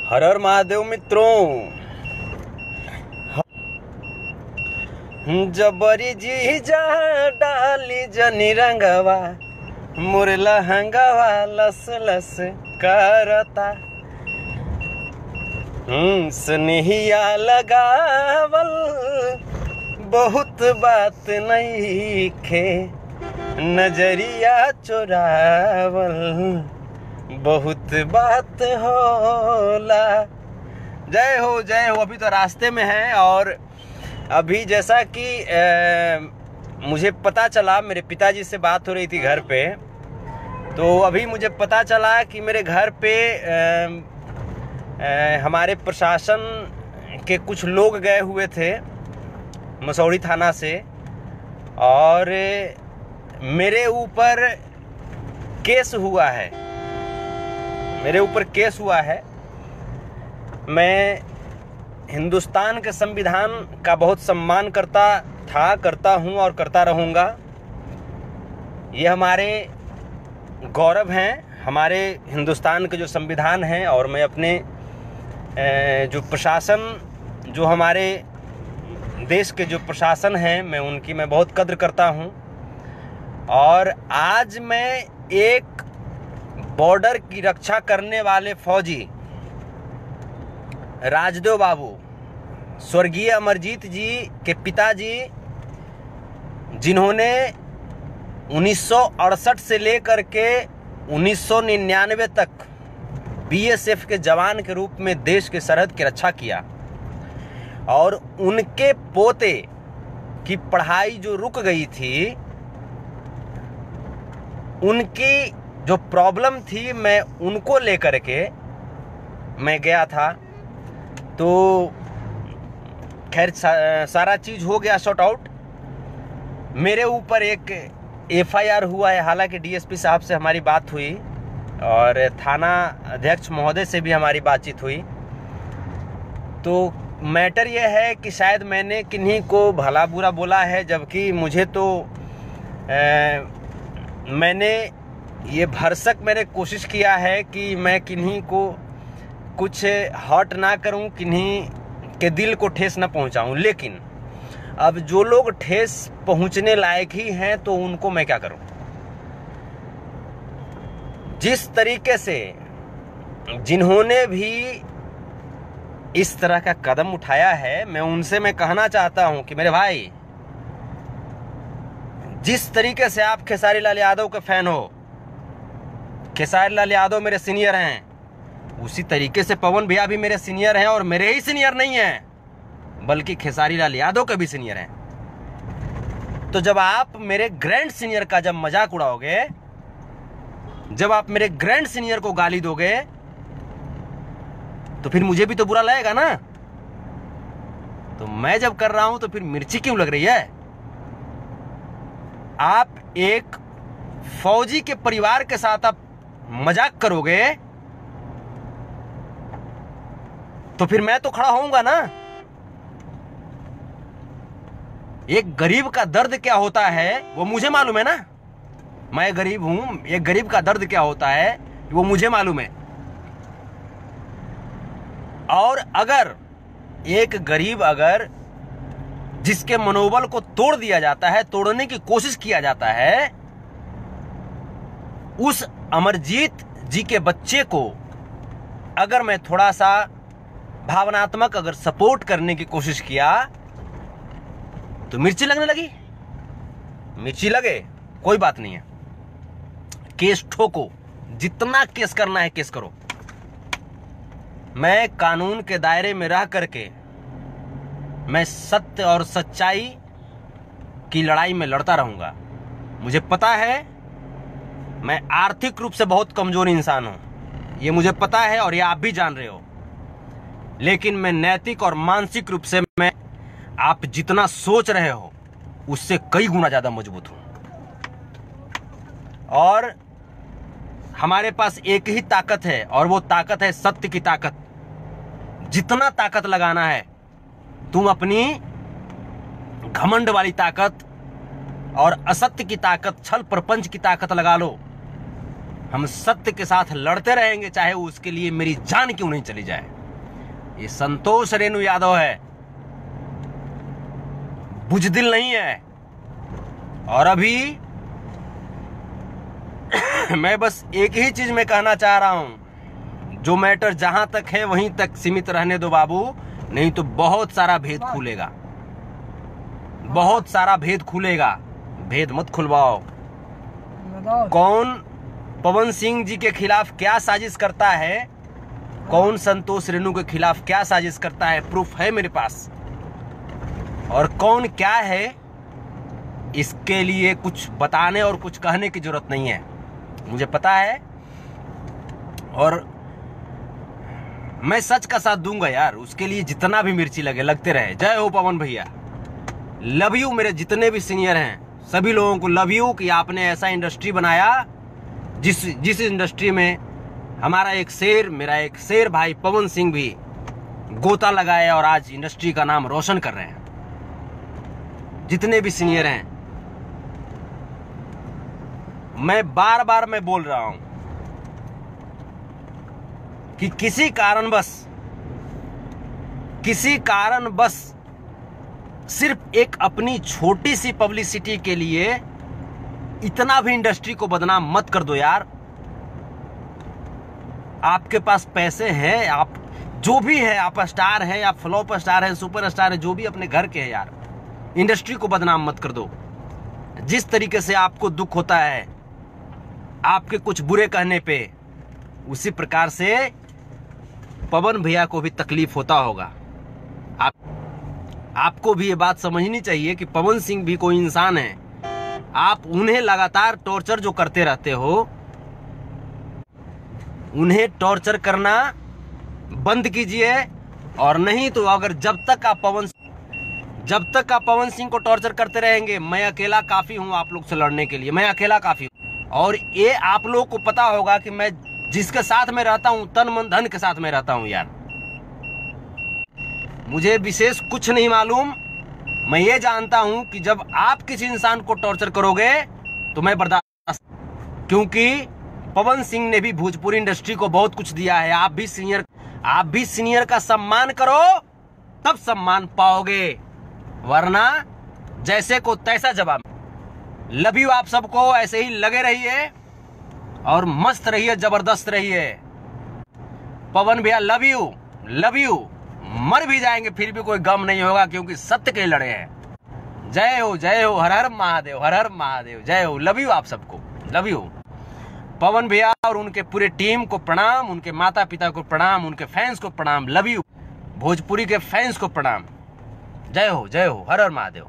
हर हर महादेव मित्रों। जबरी जी जा डाली जनी रंगवा मुरला हंगवा लस लस करता। स्नेहिया लगावल बहुत बात नहीं खे, नजरिया चुरावल बहुत बात होला। जय हो जय हो। अभी तो रास्ते में है और अभी जैसा कि मुझे पता चला, मेरे पिताजी से बात हो रही थी घर पे, तो अभी मुझे पता चला कि मेरे घर पे हमारे प्रशासन के कुछ लोग गए हुए थे मसौड़ी थाना से और मेरे ऊपर केस हुआ है। मेरे ऊपर केस हुआ है। मैं हिंदुस्तान के संविधान का बहुत सम्मान करता हूं और करता रहूंगा। ये हमारे गौरव हैं, हमारे हिंदुस्तान के जो संविधान हैं। और मैं अपने जो प्रशासन, जो हमारे देश के जो प्रशासन हैं, मैं उनकी बहुत कद्र करता हूं। और आज मैं एक बॉर्डर की रक्षा करने वाले फौजी राजदेव बाबू, स्वर्गीय अमरजीत जी के पिताजी, जिन्होंने 1968 से लेकर के 1999 तक बीएसएफ के जवान के रूप में देश के सरहद की रक्षा किया, और उनके पोते की पढ़ाई जो रुक गई थी, उनकी जो प्रॉब्लम थी, मैं उनको लेकर के मैं गया था। तो खैर सारा चीज़ हो गया सॉर्ट आउट। मेरे ऊपर एक एफआईआर हुआ है। हालांकि डीएसपी साहब से हमारी बात हुई और थाना अध्यक्ष महोदय से भी हमारी बातचीत हुई। तो मैटर यह है कि शायद मैंने किन्हीं को भला बुरा बोला है, जबकि मुझे तो मैंने ये भरसक मैंने कोशिश किया है कि मैं किन्हीं को कुछ हर्ट ना करूं, किन्हीं के दिल को ठेस ना पहुंचाऊं। लेकिन अब जो लोग ठेस पहुंचने लायक ही हैं, तो उनको मैं क्या करूं। जिस तरीके से जिन्होंने भी इस तरह का कदम उठाया है, मैं उनसे कहना चाहता हूं कि मेरे भाई, जिस तरीके से आप खेसारी लाल यादव के फैन हो, खेसारी लाल यादव मेरे सीनियर हैं, उसी तरीके से पवन भैया भी मेरे सीनियर हैं। और मेरे ही सीनियर नहीं हैं, बल्कि खेसारी लाल यादव के भी सीनियर हैं। तो जब आप मेरे ग्रैंड सीनियर का जब मजाक उड़ाओगे, जब आप मेरे ग्रैंड सीनियर को गाली दोगे, तो फिर मुझे भी तो बुरा लगेगा ना। तो मैं जब कर रहा हूं तो फिर मिर्ची क्यों लग रही है। आप एक फौजी के परिवार के साथ आप मजाक करोगे, तो फिर मैं तो खड़ा होऊंगा ना। एक गरीब का दर्द क्या होता है वो मुझे मालूम है ना। मैं गरीब हूं, एक गरीब का दर्द क्या होता है वो मुझे मालूम है। और अगर एक गरीब, अगर जिसके मनोबल को तोड़ दिया जाता है, तोड़ने की कोशिश किया जाता है, उस अमरजीत जी के बच्चे को अगर मैं थोड़ा सा भावनात्मक अगर सपोर्ट करने की कोशिश किया, तो मिर्ची लगने लगी। मिर्ची लगे, कोई बात नहीं है, केस ठोको, जितना केस करना है केस करो। मैं कानून के दायरे में रह करके मैं सत्य और सच्चाई की लड़ाई में लड़ता रहूंगा। मुझे पता है मैं आर्थिक रूप से बहुत कमजोर इंसान हूं, ये मुझे पता है और ये आप भी जान रहे हो। लेकिन मैं नैतिक और मानसिक रूप से मैं आप जितना सोच रहे हो उससे कई गुना ज्यादा मजबूत हूं। और हमारे पास एक ही ताकत है, और वो ताकत है सत्य की ताकत। जितना ताकत लगाना है, तुम अपनी घमंड वाली ताकत और असत्य की ताकत, छल प्रपंच की ताकत लगा लो। हम सत्य के साथ लड़ते रहेंगे, चाहे उसके लिए मेरी जान क्यों नहीं चली जाए। ये संतोष रेणु यादव है, बुजदिल नहीं है। और अभी मैं बस एक ही चीज में कहना चाह रहा हूं, जो मैटर जहां तक है वहीं तक सीमित रहने दो बाबू, नहीं तो बहुत सारा भेद खुलेगा, बहुत सारा भेद खुलेगा। भेद मत खुलवाओ। कौन पवन सिंह जी के खिलाफ क्या साजिश करता है, कौन संतोष रेणु के खिलाफ क्या साजिश करता है, प्रूफ है मेरे पास। और कौन क्या है, इसके लिए कुछ बताने और कुछ कहने की जरूरत नहीं है, मुझे पता है। और मैं सच का साथ दूंगा यार, उसके लिए जितना भी मिर्ची लगे लगते रहे। जय हो पवन भैया, लव यू। मेरे जितने भी सीनियर हैं सभी लोगों को लव यू कि आपने ऐसा इंडस्ट्री बनाया जिस इंडस्ट्री में हमारा एक शेर, मेरा एक शेर भाई पवन सिंह भी गोता लगाया और आज इंडस्ट्री का नाम रोशन कर रहे हैं। जितने भी सीनियर हैं, मैं बार बार मैं बोल रहा हूं कि किसी कारणवश सिर्फ एक अपनी छोटी सी पब्लिसिटी के लिए इतना भी इंडस्ट्री को बदनाम मत कर दो यार। आपके पास पैसे हैं, आप जो भी है, आप स्टार है, आप फ्लॉप स्टार है, सुपर स्टार है, जो भी अपने घर के है यार, इंडस्ट्री को बदनाम मत कर दो। जिस तरीके से आपको दुख होता है आपके कुछ बुरे कहने पे, उसी प्रकार से पवन भैया को भी तकलीफ होता होगा। आपको भी ये बात समझनी चाहिए कि पवन सिंह भी कोई इंसान है। आप उन्हें लगातार टॉर्चर जो करते रहते हो, उन्हें टॉर्चर करना बंद कीजिए। और नहीं तो अगर जब तक आप पवन सिंह को टॉर्चर करते रहेंगे, मैं अकेला काफी हूं आप लोग से लड़ने के लिए, मैं अकेला काफी हूं। और ये आप लोग को पता होगा कि मैं जिसके साथ में रहता हूं, तन मन धन के साथ में रहता हूं यार। मुझे विशेष कुछ नहीं मालूम। मैं ये जानता हूं कि जब आप किसी इंसान को टॉर्चर करोगे तो मैं बर्दाश्त, क्योंकि पवन सिंह ने भी भोजपुरी इंडस्ट्री को बहुत कुछ दिया है। आप भी सीनियर का सम्मान करो, तब सम्मान पाओगे, वरना जैसे को तैसा जवाब। लव यू आप सबको, ऐसे ही लगे रहिए और मस्त रहिए, जबरदस्त रहिए। पवन भैया लव यू। मर भी जाएंगे फिर भी कोई गम नहीं होगा, क्योंकि सत्य के लड़े हैं। जय हो, हर हर महादेव, जय हो। लव यू आप सबको, लव यू। पवन भैया और उनके पूरे टीम को प्रणाम, उनके माता पिता को प्रणाम, उनके फैंस को प्रणाम। Love you. भोजपुरी के फैंस को प्रणाम। जय हो, हर हर महादेव।